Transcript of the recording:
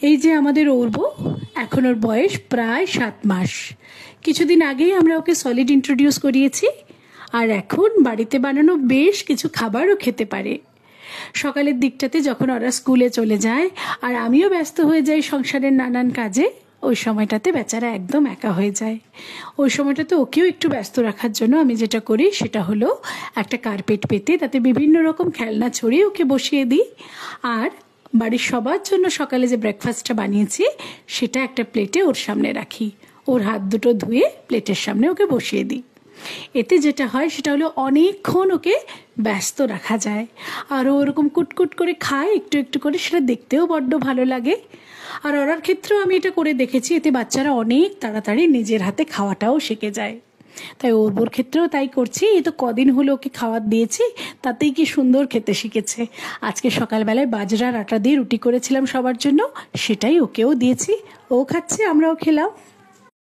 এই যে আমাদের অর্ব, এখন ওর বয়স প্রায় 7 মাস। কিছুদিন আগেই আমরা ওকে সলিড ইন্ট্রোডিউস করিয়েছি, আর এখন বাড়িতে বানানো বেশ কিছু খাবারও খেতে পারে। সকালের দিকটাতে যখন ওরা স্কুলে চলে যায় আর আমিও ব্যস্ত হয়ে যাই সংসারের নানান কাজে, ওই সময়টাতে বেচারা একদম একা হয়ে যায়। ওই সময়টাতে ওকেও একটু ব্যস্ত রাখার জন্য আমি যেটা করি সেটা হলো একটা কার্পেট পেতে তাতে বিভিন্ন রকম খেলনা ছড়িয়ে ওকে বসিয়ে দিই, আর বাড়ির সবার জন্য সকালে যে ব্রেকফাস্টটা বানিয়েছি সেটা একটা প্লেটে ওর সামনে রাখি। ওর হাত দুটো ধুয়ে প্লেটের সামনে ওকে বসিয়ে দিই। এতে যেটা হয় সেটা হলো অনেকক্ষণ ওকে ব্যস্ত রাখা যায়, আর ও ওরকম কুটকুট করে খায় একটু একটু করে, সেটা দেখতেও বড্ড ভালো লাগে। আর ওরার ক্ষেত্রেও আমি এটা করে দেখেছি, এতে বাচ্চারা অনেক তাড়াতাড়ি নিজের হাতে খাওয়াটাও শিখে যায়। তাই ওর ক্ষেত্রেও তাই করছি। এই তো কদিন হলো ওকে খাওয়ার দিয়েছি, তাতেই কি সুন্দর খেতে শিখেছে। আজকে সকালবেলায় বাজরার আটা দিয়ে রুটি করেছিলাম সবার জন্য, সেটাই ওকেও দিয়েছি। ও খাচ্ছে, আমরাও খেলাম।